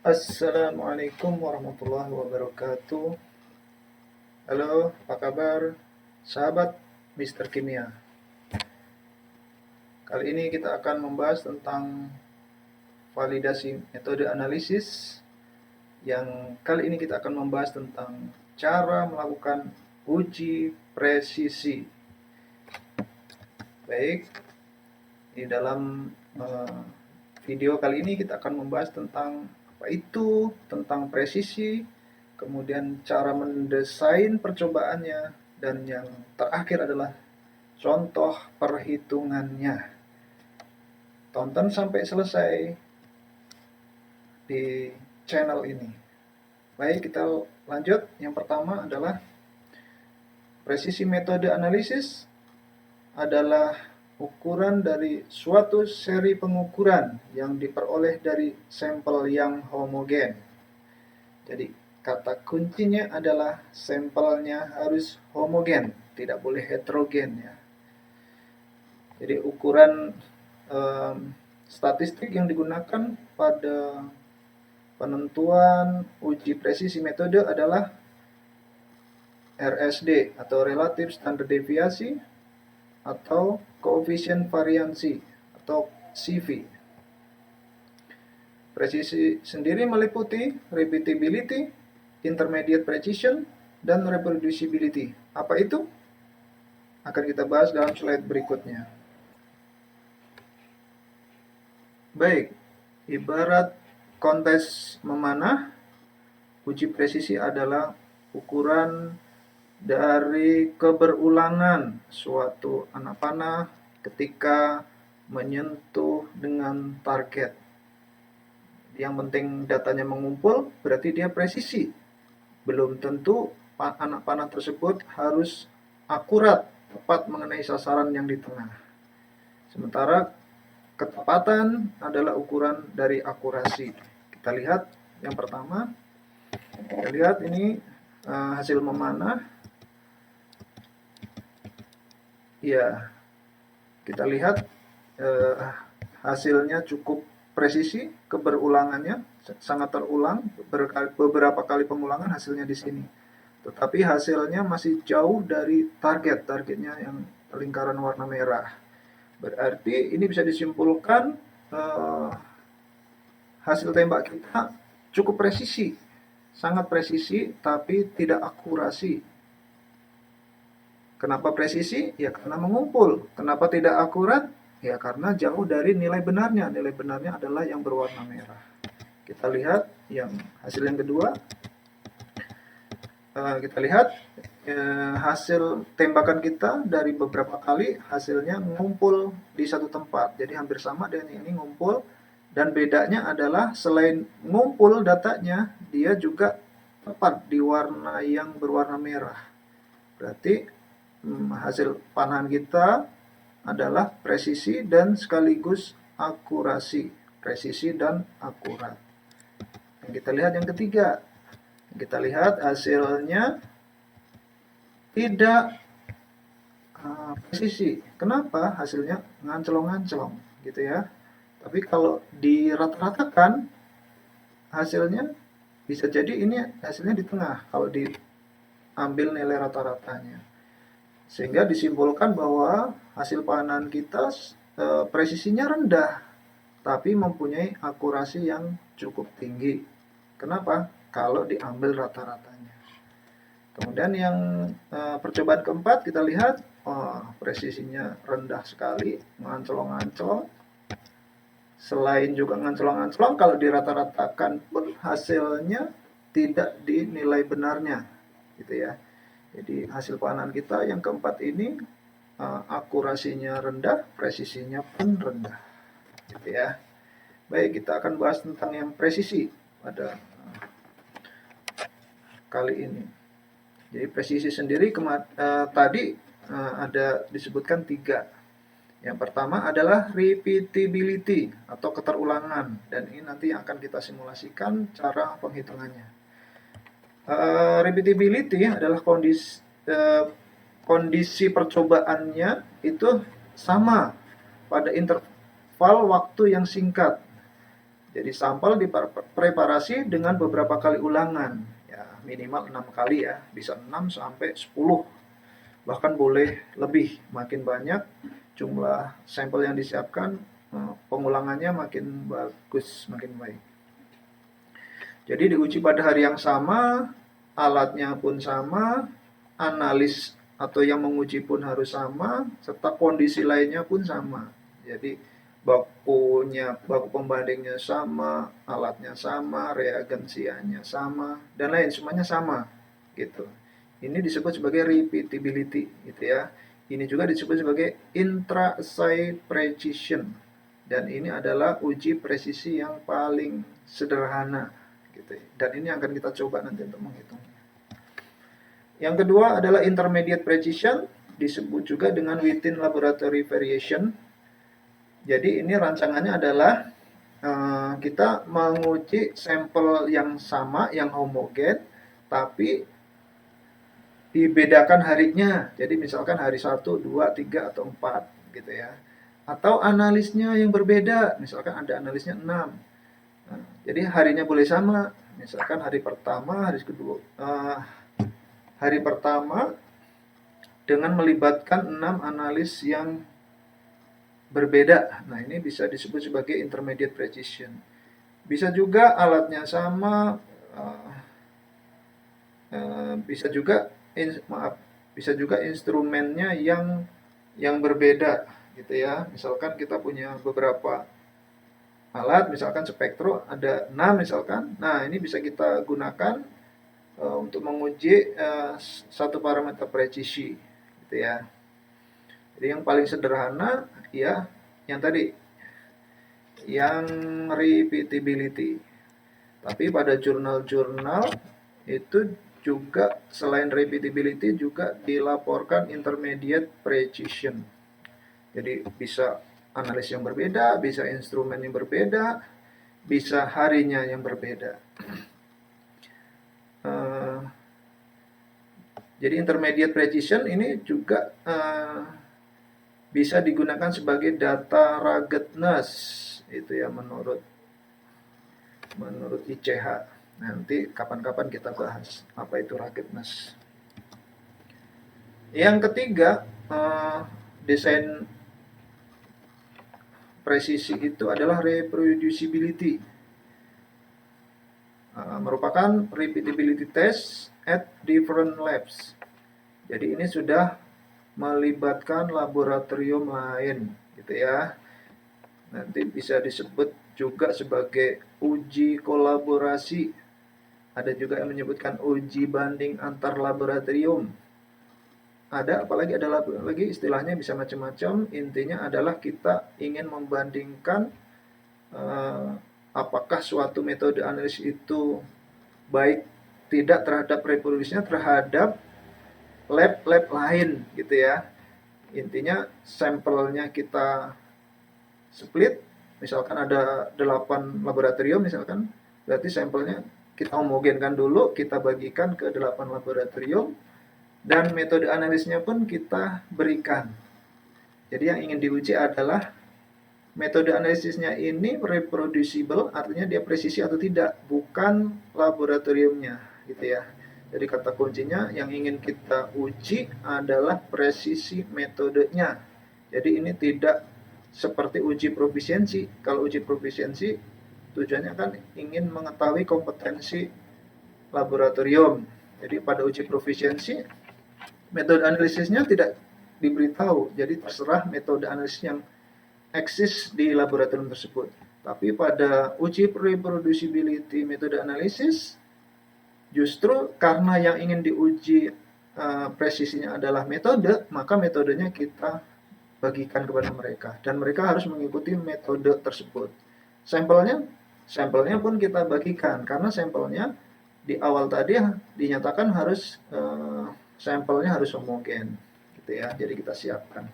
Assalamualaikum warahmatullahi wabarakatuh. Halo, apa kabar? Sahabat Mister Kimia. Kali ini kita akan membahas tentang validasi metode analisis. Yang kali ini kita akan membahas tentang cara melakukan uji presisi. Baik, di dalam video kali ini kita akan membahas tentang apa itu, tentang presisi, kemudian cara mendesain percobaannya, dan yang terakhir adalah contoh perhitungannya. Tonton sampai selesai di channel ini. Baik, kita lanjut. Yang pertama adalah presisi metode analisis adalah ukuran dari suatu seri pengukuran yang diperoleh dari sampel yang homogen. Jadi kata kuncinya adalah sampelnya harus homogen, tidak boleh heterogen ya. Jadi ukuran statistik yang digunakan pada penentuan uji presisi metode adalah RSD atau Relative Standard Deviation atau koefisien variansi atau CV. Presisi sendiri meliputi repeatability, intermediate precision, dan reproducibility. Apa itu? Akan kita bahas dalam slide berikutnya. Baik, ibarat kontes memanah, uji presisi adalah ukuran dari keberulangan suatu anak panah ketika menyentuh dengan target. Yang penting datanya mengumpul, berarti dia presisi. Belum tentu anak panah tersebut harus akurat, tepat mengenai sasaran yang di tengah. Sementara ketepatan adalah ukuran dari akurasi. Kita lihat yang pertama. Kita lihat ini hasil memanah. Ya, kita lihat hasilnya cukup presisi, keberulangannya sangat terulang, beberapa kali pengulangan hasilnya di sini. Tetapi hasilnya masih jauh dari targetnya yang lingkaran warna merah. Berarti ini bisa disimpulkan hasil tembak kita cukup presisi, sangat presisi, tapi tidak akurasi. Kenapa presisi? Ya karena mengumpul. Kenapa tidak akurat? Ya karena jauh dari nilai benarnya. Nilai benarnya adalah yang berwarna merah. Kita lihat yang hasil yang kedua. Kita lihat hasil tembakan kita dari beberapa kali hasilnya ngumpul di satu tempat. Jadi hampir sama dengan ini ngumpul. Dan bedanya adalah selain ngumpul datanya, dia juga tepat di warna yang berwarna merah. Berarti hasil panahan kita adalah presisi dan sekaligus akurasi. Presisi dan akurat. Yang kita lihat yang ketiga. Kita lihat hasilnya tidak presisi. Kenapa? Hasilnya nganclong-nganclong gitu ya. Tapi kalau dirata-ratakan hasilnya bisa jadi ini hasilnya di tengah kalau diambil nilai rata-ratanya. Sehingga disimpulkan bahwa hasil panahan kita presisinya rendah tapi mempunyai akurasi yang cukup tinggi. Kenapa? Kalau diambil rata-ratanya. Kemudian yang percobaan keempat kita lihat presisinya rendah sekali, nganclong-nganclong. Selain juga nganclong-nganclong, kalau dirata-ratakan pun hasilnya tidak dinilai benarnya, gitu ya. Jadi hasil panahan kita yang keempat ini akurasinya rendah, presisinya pun rendah, gitu ya. Baik, kita akan bahas tentang yang presisi pada kali ini. Jadi presisi sendiri tadi ada disebutkan 3. Yang pertama adalah repeatability atau keterulangan, dan ini nanti akan kita simulasikan cara penghitungannya. Repeatability adalah kondisi percobaannya itu sama pada interval waktu yang singkat. Jadi sampel dipreparasi dengan beberapa kali ulangan, ya minimal 6 kali ya, bisa 6 sampai 10, bahkan boleh lebih. Makin banyak jumlah sampel yang disiapkan, pengulangannya makin bagus, makin baik. Jadi diuji pada hari yang sama, alatnya pun sama, analis atau yang menguji pun harus sama, serta kondisi lainnya pun sama. Jadi baku pembandingnya sama, alatnya sama, reagensianya sama, dan lain semuanya sama gitu. Ini disebut sebagai repeatability gitu ya. Ini juga disebut sebagai intra-assay precision, dan ini adalah uji presisi yang paling sederhana gitu. Dan ini akan kita coba nanti untuk menghitungnya. Yang kedua adalah intermediate precision, disebut juga dengan within laboratory variation. Jadi ini rancangannya adalah kita menguji sampel yang sama, yang homogen, tapi dibedakan harinya. Jadi misalkan hari 1, 2, 3, atau 4 gitu ya. Atau analisnya yang berbeda, misalkan ada analisnya 6. Nah, jadi harinya boleh sama, misalkan hari pertama, hari pertama dengan melibatkan 6 analis yang berbeda. Nah, ini bisa disebut sebagai intermediate precision. Bisa juga alatnya sama, bisa juga instrumennya yang berbeda gitu ya. Misalkan kita punya beberapa alat, misalkan spektro ada 6 misalkan. Nah, ini bisa kita gunakan untuk menguji satu parameter presisi gitu ya. Jadi yang paling sederhana ya yang tadi, yang repeatability. Tapi pada jurnal-jurnal itu juga selain repeatability juga dilaporkan intermediate precision. Jadi bisa analis yang berbeda, bisa instrumen yang berbeda, bisa harinya yang berbeda. Jadi intermediate precision ini juga bisa digunakan sebagai data ruggedness itu ya, menurut ICH. Nanti kapan-kapan kita bahas apa itu ruggedness. Yang ketiga, desain presisi itu adalah reproducibility, merupakan repeatability test at different labs. Jadi ini sudah melibatkan laboratorium lain gitu ya. Nanti bisa disebut juga sebagai uji kolaborasi. Ada juga yang menyebutkan uji banding antar laboratorium. Ada lagi istilahnya bisa macam-macam. Intinya adalah kita ingin membandingkan apakah suatu metode analisis itu baik tidak terhadap reproduksinya terhadap lab lain gitu ya. Intinya sampelnya kita split, misalkan ada 8 laboratorium misalkan, berarti sampelnya kita homogenkan dulu, kita bagikan ke 8 laboratorium, dan metode analisnya pun kita berikan. Jadi yang ingin diuji adalah metode analisisnya ini reproducible, artinya dia presisi atau tidak, bukan laboratoriumnya gitu ya. Jadi kata kuncinya yang ingin kita uji adalah presisi metodenya. Jadi ini tidak seperti uji profisiensi. Kalau uji profisiensi tujuannya kan ingin mengetahui kompetensi laboratorium. Jadi pada uji profisiensi metode analisisnya tidak diberitahu, jadi terserah metode analisis yang eksis di laboratorium tersebut. Tapi pada uji reproducibility metode analisis, justru karena yang ingin diuji presisinya adalah metode, maka metodenya kita bagikan kepada mereka, dan mereka harus mengikuti metode tersebut. Sampelnya pun kita bagikan, karena sampelnya di awal tadi dinyatakan harus sampelnya harus homogen gitu ya. Jadi kita siapkan.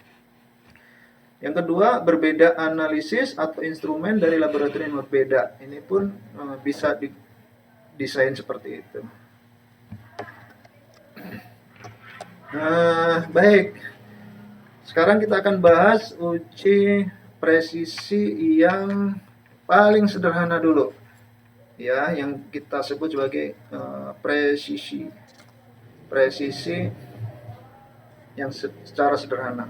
Yang kedua, berbeda analisis atau instrumen dari laboratorium yang berbeda. Ini pun bisa didesain seperti itu. Baik. Sekarang kita akan bahas uji presisi yang paling sederhana dulu, ya, yang kita sebut sebagai presisi yang secara sederhana,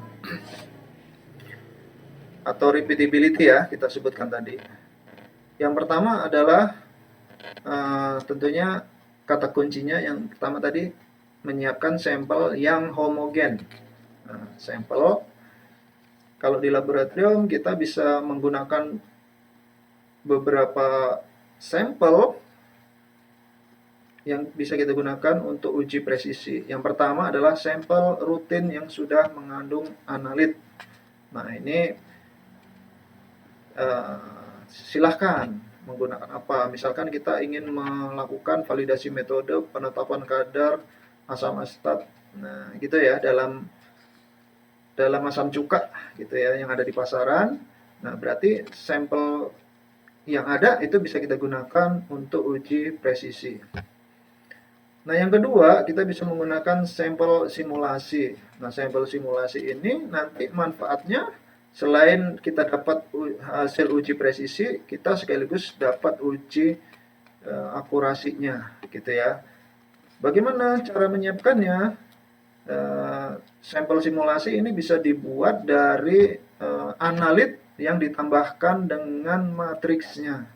atau repeatability ya, kita sebutkan tadi. Yang pertama adalah tentunya kata kuncinya yang pertama tadi, menyiapkan sampel yang homogen. Sampel, kalau di laboratorium kita bisa menggunakan beberapa sampel yang bisa kita gunakan untuk uji presisi. Yang pertama adalah sampel rutin yang sudah mengandung analit. Nah, ini silahkan menggunakan apa. Misalkan kita ingin melakukan validasi metode penetapan kadar asam asetat, nah gitu ya, dalam asam cuka gitu ya, yang ada di pasaran. Nah, berarti sampel yang ada itu bisa kita gunakan untuk uji presisi. Nah, yang kedua, kita bisa menggunakan sampel simulasi. Nah, sampel simulasi ini nanti manfaatnya selain kita dapat hasil uji presisi, kita sekaligus dapat uji akurasinya, gitu ya. Bagaimana cara menyiapkannya? Sampel simulasi ini bisa dibuat dari analit yang ditambahkan dengan matriksnya.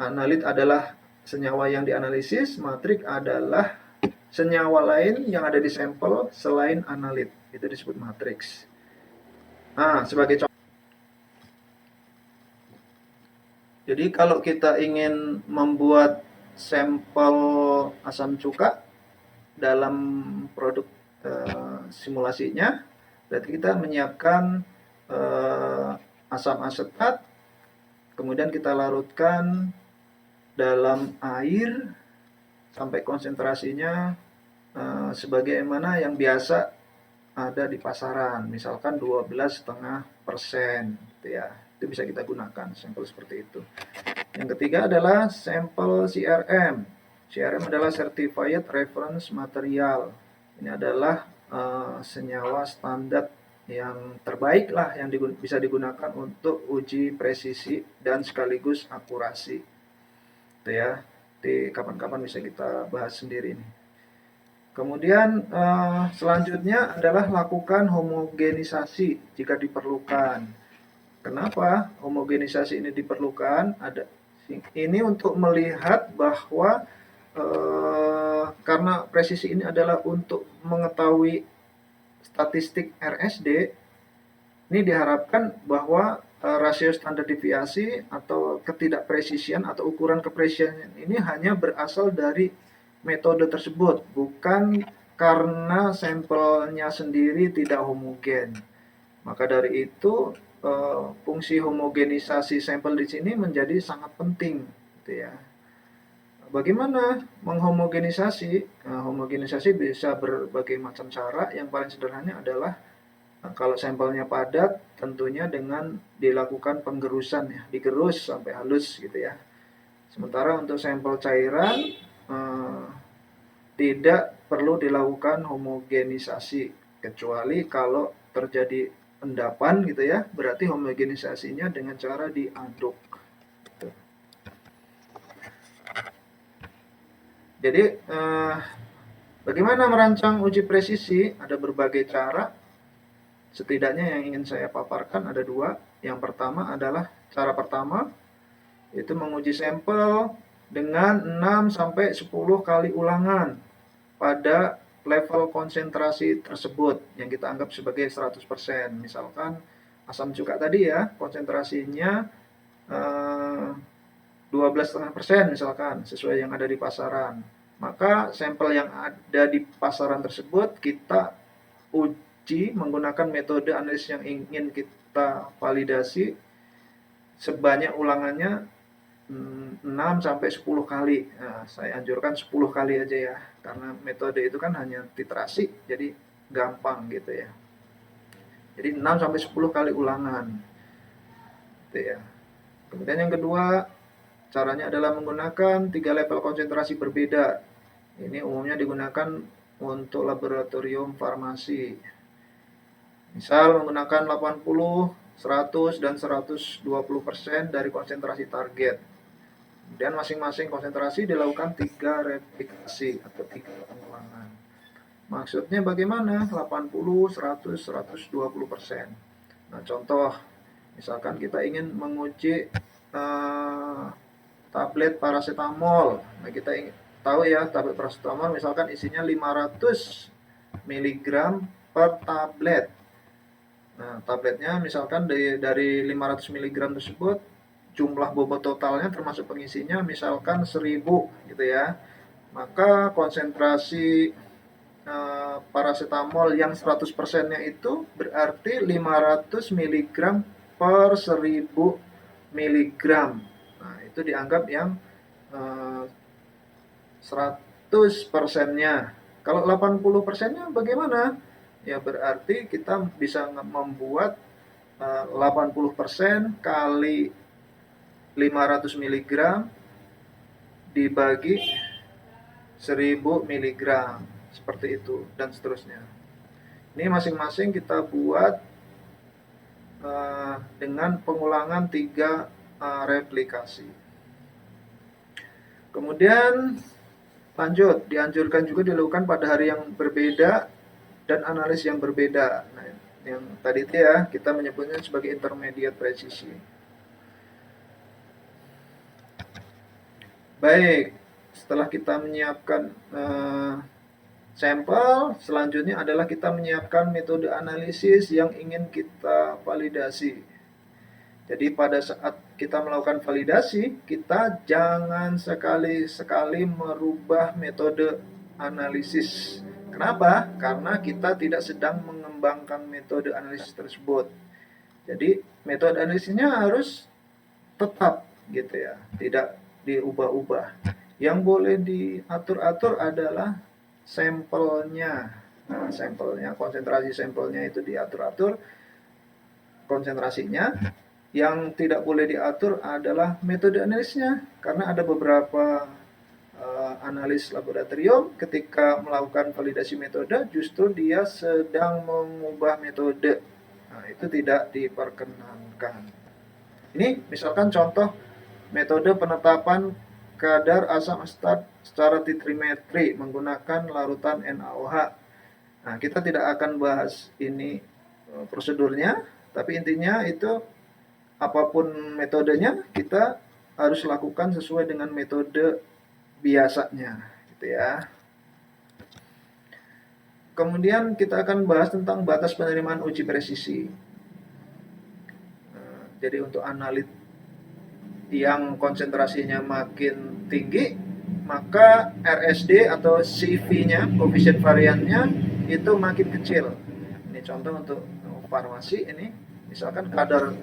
Analit adalah senyawa yang dianalisis, matrik adalah senyawa lain yang ada di sampel selain analit. Itu disebut matriks. Nah, sebagai contoh. Jadi kalau kita ingin membuat sampel asam cuka dalam produk simulasinya, berarti kita menyiapkan asam asetat, kemudian kita larutkan dalam air sampai konsentrasinya sebagaimana yang biasa ada di pasaran, misalkan 12,5%, gitu ya. Itu bisa kita gunakan sampel seperti itu. Yang ketiga adalah sampel CRM. CRM adalah Certified Reference Material. Ini adalah senyawa standar yang terbaik lah yang bisa digunakan untuk uji presisi dan sekaligus akurasi. Itu ya, di kapan-kapan bisa kita bahas sendiri ini. Kemudian selanjutnya adalah lakukan homogenisasi jika diperlukan. Kenapa homogenisasi ini diperlukan? Ini untuk melihat bahwa karena presisi ini adalah untuk mengetahui statistik RSD, ini diharapkan bahwa rasio standar deviasi atau ketidakpresisian atau ukuran kepresisian ini hanya berasal dari metode tersebut, bukan karena sampelnya sendiri tidak homogen. Maka dari itu fungsi homogenisasi sampel di sini menjadi sangat penting, gitu ya. Bagaimana menghomogenisasi? Nah, homogenisasi bisa berbagai macam cara. Yang paling sederhana adalah kalau sampelnya padat, tentunya dengan dilakukan penggerusan ya, digerus sampai halus gitu ya. Sementara untuk sampel cairan tidak perlu dilakukan homogenisasi, kecuali kalau terjadi endapan gitu ya, berarti homogenisasinya dengan cara diaduk. Gitu. Jadi bagaimana merancang uji presisi? Ada berbagai cara. Setidaknya yang ingin saya paparkan ada dua. Yang pertama adalah cara pertama itu menguji sampel dengan 6-10 kali ulangan pada level konsentrasi tersebut yang kita anggap sebagai 100%. Misalkan asam cuka tadi ya, konsentrasinya 12,5% misalkan, sesuai yang ada di pasaran. Maka sampel yang ada di pasaran tersebut kita uji menggunakan metode analisis yang ingin kita validasi sebanyak ulangannya 6-10 kali. Nah, saya anjurkan 10 kali aja ya, karena metode itu kan hanya titrasi, jadi gampang gitu ya. Jadi 6-10 kali ulangan. Gitu ya. Kemudian yang kedua, caranya adalah menggunakan 3 level konsentrasi berbeda. Ini umumnya digunakan untuk laboratorium farmasi. Misal menggunakan 80 100 dan 120% dari konsentrasi target. Dan masing-masing konsentrasi dilakukan 3 replikasi atau 3 pengulangan. Maksudnya bagaimana? 80, 100, 120%. Nah, contoh, misalkan kita ingin menguji tablet paracetamol. Nah, kita tahu ya, tablet paracetamol misalkan isinya 500 mg per tablet. Nah, tabletnya misalkan dari 500 mg tersebut, jumlah bobot totalnya termasuk pengisinya misalkan 1000 gitu ya. Maka konsentrasi paracetamol yang 100%-nya itu berarti 500 mg per 1000 mg. Nah, itu dianggap yang 100%-nya. Kalau 80%-nya bagaimana? Ya berarti kita bisa membuat 80% kali 500 mg dibagi 1000 mg. Seperti itu dan seterusnya. Ini masing-masing kita buat dengan pengulangan 3 replikasi. Kemudian lanjut, dianjurkan juga dilakukan pada hari yang berbeda dan analis yang berbeda. Nah, yang tadi itu ya kita menyebutnya sebagai intermediate presisi. Baik, setelah kita menyiapkan sampel, selanjutnya adalah kita menyiapkan metode analisis yang ingin kita validasi. Jadi pada saat kita melakukan validasi, kita jangan sekali-sekali merubah metode analisis. Kenapa? Karena kita tidak sedang mengembangkan metode analisis tersebut. Jadi metode analisisnya harus tetap gitu ya, tidak diubah-ubah. Yang boleh diatur-atur adalah sampelnya. Nah, sampelnya, konsentrasi sampelnya itu diatur-atur konsentrasinya. Yang tidak boleh diatur adalah metode analisisnya, karena ada beberapa analis laboratorium ketika melakukan validasi metode justru dia sedang mengubah metode. Nah, itu tidak diperkenankan. Ini misalkan contoh metode penetapan kadar asam asetat secara titrimetri menggunakan larutan NaOH. Nah, kita tidak akan bahas ini prosedurnya, tapi intinya itu apapun metodenya kita harus lakukan sesuai dengan metode biasanya, gitu ya. Kemudian kita akan bahas tentang batas penerimaan uji presisi. Jadi untuk analit yang konsentrasinya makin tinggi, maka RSD atau CV-nya, koefisien variannya itu makin kecil. Ini contoh untuk farmasi ini, misalkan kadar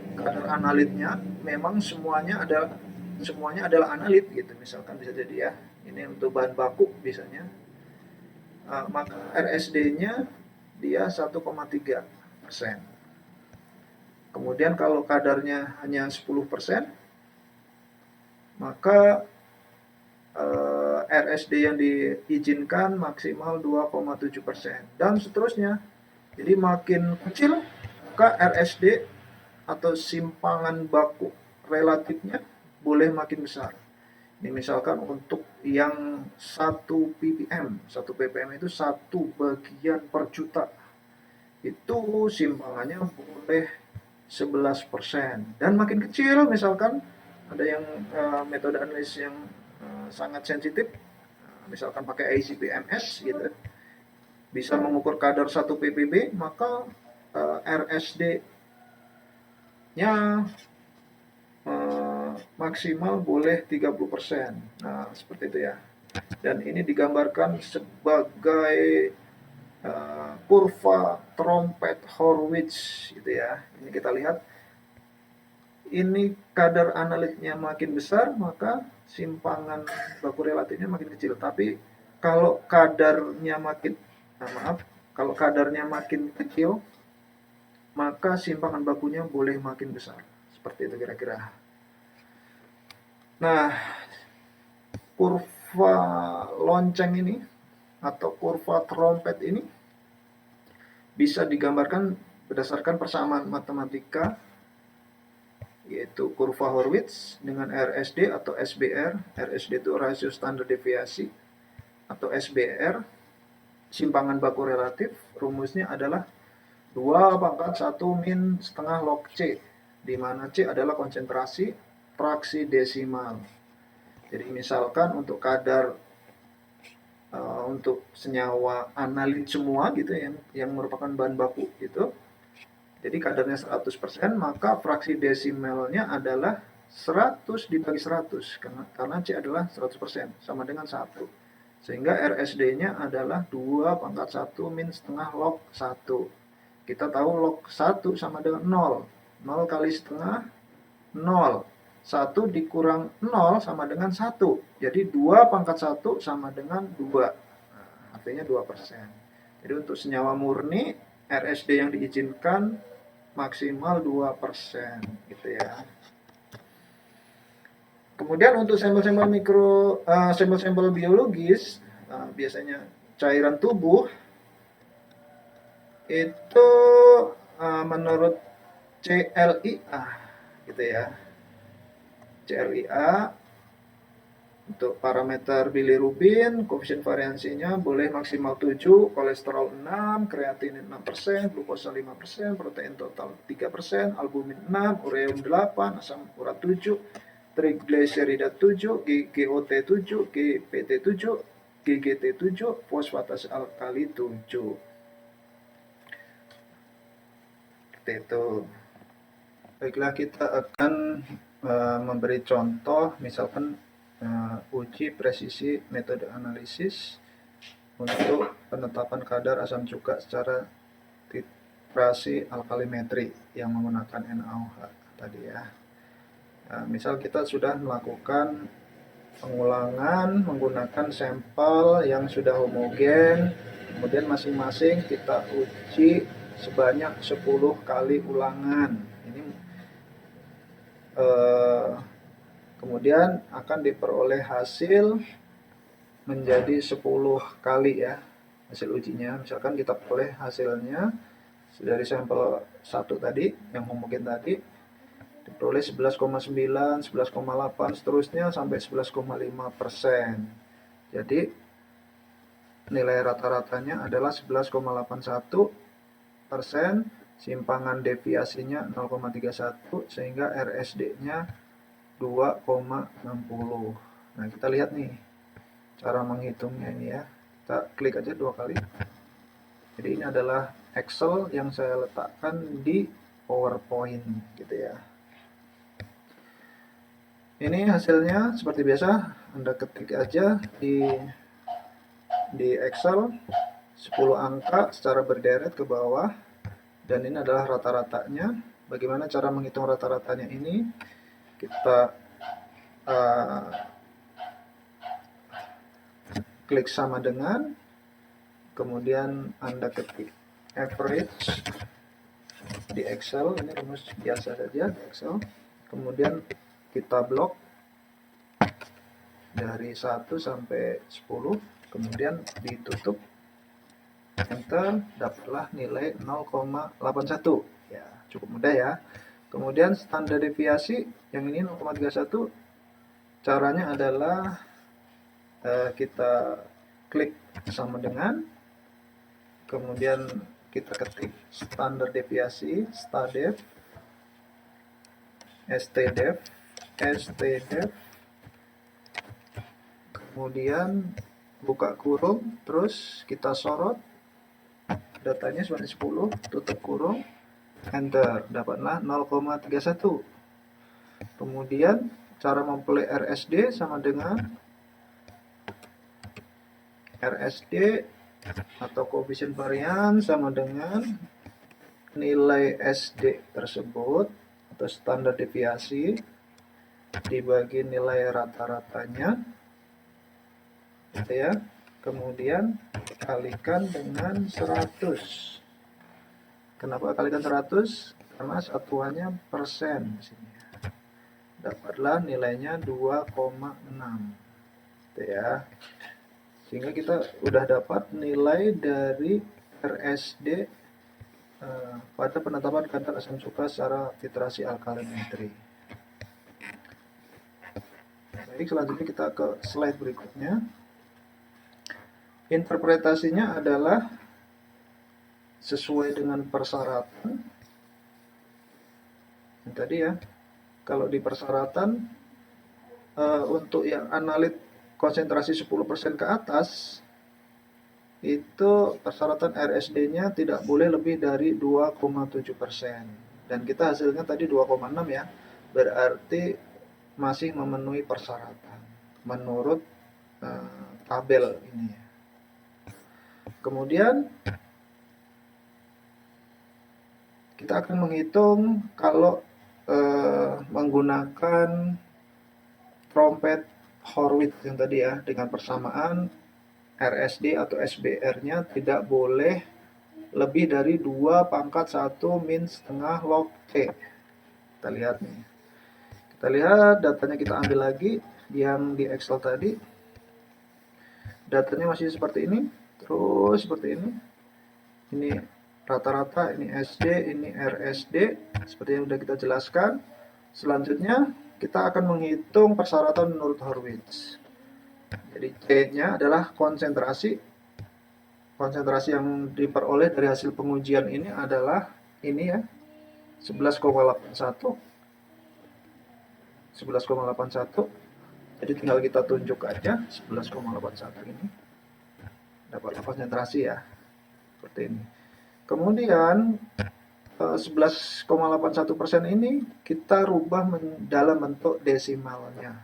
analitnya memang semuanya adalah analit gitu, misalkan bisa jadi ya. Ini untuk bahan baku biasanya. Maka RSD-nya dia 1,3%. Kemudian kalau kadarnya hanya 10%, maka RSD yang diizinkan maksimal 2,7% dan seterusnya. Jadi makin kecil maka RSD atau simpangan baku relatifnya boleh makin besar. Ini misalkan untuk yang 1 ppm, 1 ppm itu 1 bagian per juta. Itu simpangannya boleh 11%. Dan makin kecil misalkan ada yang metode analisis yang sangat sensitif, misalkan pakai ICP-MS gitu, bisa mengukur kadar 1 ppb, maka RSD-nya maksimal boleh 30%. Nah, seperti itu ya. Dan ini digambarkan sebagai kurva trompet Horwitz gitu ya. Ini kita lihat, ini kadar analitnya makin besar, maka simpangan baku relatifnya makin kecil. Tapi kalau kadarnya kalau kadarnya makin kecil, maka simpangan bakunya boleh makin besar. Seperti itu kira-kira. Nah, kurva lonceng ini atau kurva trompet ini bisa digambarkan berdasarkan persamaan matematika yaitu kurva Horwitz dengan RSD atau SBR. RSD itu rasio standar deviasi, atau SBR simpangan baku relatif. Rumusnya adalah 2 pangkat 1 min setengah log C, di mana C adalah konsentrasi fraksi desimal. Jadi misalkan untuk kadar untuk senyawa analin semua gitu yang merupakan bahan baku gitu, jadi kadarnya 100%, maka fraksi desimalnya adalah 100 dibagi 100, karena C adalah 100%, sama dengan 1. Sehingga RSD-nya adalah 2 pangkat 1 min setengah log 1. Kita tahu log 1 sama dengan 0. 0 kali setengah, 0. 1 dikurang 0 sama dengan 1. Jadi 2 pangkat 1 sama dengan 2. Nah, artinya 2%. Jadi untuk senyawa murni, RSD yang diizinkan maksimal 2% gitu ya. Kemudian untuk sampel-sampel sampel-sampel biologis, biasanya cairan tubuh itu menurut CLIA gitu ya. CLIA untuk parameter bilirubin, koefisien variansinya boleh maksimal 7, kolesterol 6, kreatinin 6%, glukosa 5%, protein total 3%, albumin 6, ureum 8, asam urat 7, trigliserida 7, GOT 7, GPT 7, GGT 7, fosfatase alkali 7. Seperti itu. Baiklah, kita akan memberi contoh, misalkan uji presisi metode analisis untuk penetapan kadar asam cuka secara titrasi alkalimetri yang menggunakan NaOH tadi ya. Misal kita sudah melakukan pengulangan menggunakan sampel yang sudah homogen, kemudian masing-masing kita uji sebanyak 10 kali ulangan. Ini kemudian akan diperoleh hasil menjadi 10 kali ya hasil ujinya. Misalkan kita peroleh hasilnya dari sampel 1 tadi yang homogen tadi diperoleh 11,9, 11,8 seterusnya sampai 11,5%. Jadi nilai rata-ratanya adalah 11,81%, simpangan deviasinya 0,31 sehingga RSD-nya 2,60. Nah, kita lihat nih cara menghitungnya ini ya. Kita klik aja 2 kali. Jadi ini adalah Excel yang saya letakkan di PowerPoint gitu ya. Ini hasilnya seperti biasa, Anda ketik aja di Excel 10 angka secara berderet ke bawah, dan ini adalah rata-ratanya. Bagaimana cara menghitung rata-ratanya ini? Kita klik sama dengan, kemudian Anda ketik average di Excel, ini rumus biasa saja di Excel, kemudian kita blok dari 1 sampai 10, kemudian ditutup, enter, dapatlah nilai 0,81 ya, cukup mudah ya. Kemudian standar deviasi yang ini 0,31, caranya adalah kita klik sama dengan, kemudian kita ketik standar deviasi, stdef, stdef, kemudian buka kurung, terus kita sorot datanya sebanyak 10, tutup kurung, enter, dapatlah 0,31. Kemudian cara memperoleh RSD sama dengan RSD atau koefisien varian sama dengan nilai SD tersebut atau standar deviasi dibagi nilai rata-ratanya gitu ya. Kemudian kalikan dengan 100. Kenapa kalikan 100? Karena satuannya persen di sini. Dapatlah nilainya 2,6. Gitu ya. Sehingga kita udah dapat nilai dari RSD pada penetapan kadar asam cuka secara titrasi alkalimetri. Baik, selanjutnya kita ke slide berikutnya. Interpretasinya adalah sesuai dengan persyaratan. Yang tadi ya, kalau di persyaratan untuk yang analit konsentrasi 10% ke atas, itu persyaratan RSD-nya tidak boleh lebih dari 2,7%. Dan kita hasilnya tadi 2,6 ya, berarti masih memenuhi persyaratan menurut tabel ini. Kemudian kita akan menghitung kalau menggunakan trompet Horwitz yang tadi ya, dengan persamaan RSD atau SBR-nya tidak boleh lebih dari 2/1 min setengah log C. Kita lihat nih. Kita lihat datanya, kita ambil lagi yang di Excel tadi. Datanya masih seperti ini, terus seperti ini. Ini rata-rata, ini SD, ini RSD, seperti yang sudah kita jelaskan. Selanjutnya kita akan menghitung persyaratan menurut Horwitz. Jadi C-nya adalah konsentrasi. Konsentrasi yang diperoleh dari hasil pengujian ini adalah ini ya, 11,81. 11,81. Jadi tinggal kita tunjuk aja 11,81 ini. Dapat konsentrasi ya. Seperti ini. Kemudian 11,81% ini kita rubah dalam bentuk desimalnya.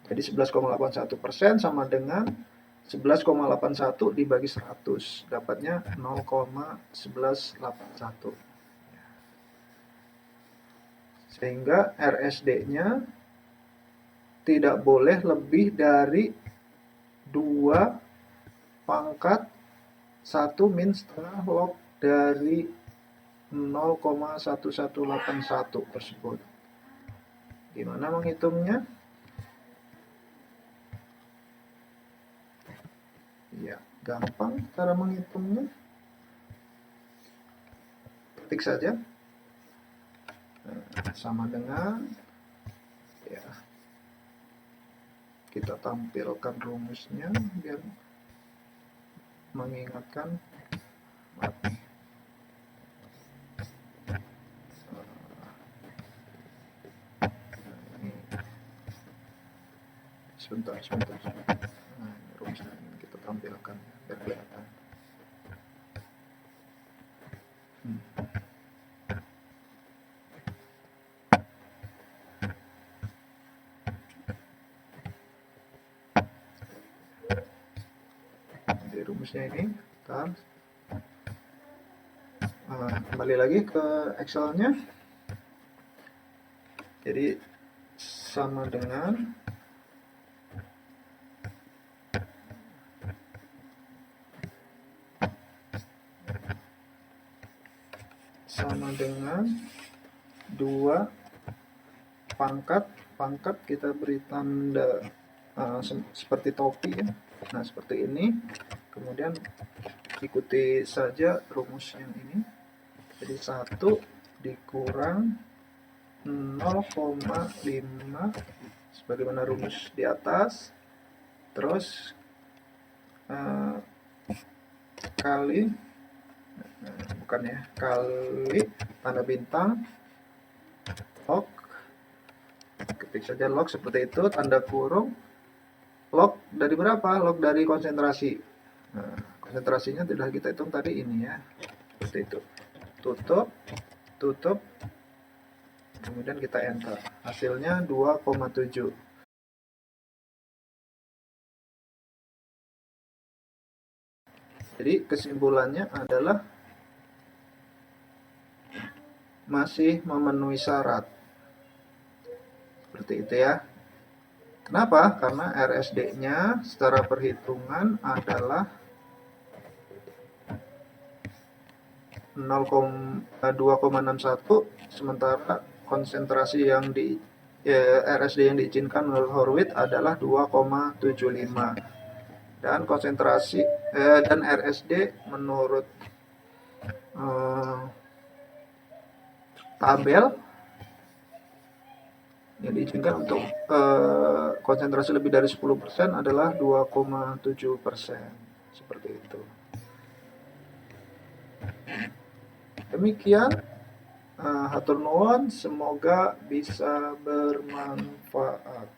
Jadi 11,81% sama dengan 11,81 dibagi 100. Dapatnya 0,1181. Sehingga RSD-nya tidak boleh lebih dari 2/1 min setengah log dari 0,1181 tersebut. Gimana menghitungnya? Ya, gampang cara menghitungnya. Ketik saja. Sama dengan ya, kita tampilkan rumusnya biar mengingatkan. Sebentar. Nah, ini rumusnya kita tampilkan biar kelihatan. Jadi rumusnya ini, kembali lagi ke Excel-nya. Jadi sama dengan sama dengan 2 pangkat kita beri tanda seperti topi ya. Nah, seperti ini. Kemudian ikuti saja rumus yang ini. Jadi 1 dikurang 0,5 sebagaimana rumus di atas. Terus kali kali tanda bintang log, ketik saja log seperti itu, tanda kurung, log dari berapa? Log dari konsentrasi. Nah, konsentrasinya sudah kita hitung tadi ini ya, seperti itu. Tutup, kemudian kita enter. Hasilnya 2,7. Jadi kesimpulannya adalah masih memenuhi syarat. Seperti itu ya. Kenapa? Karena RSD-nya secara perhitungan adalah 2,61, sementara konsentrasi yang di RSD yang diizinkan menurut Horwitz adalah 2,75. Dan konsentrasi dan RSD menurut tabel Yang diizinkan untuk konsentrasi lebih dari 10% adalah 2,7%. Seperti itu. Demikian, hatur nuhun, semoga bisa bermanfaat.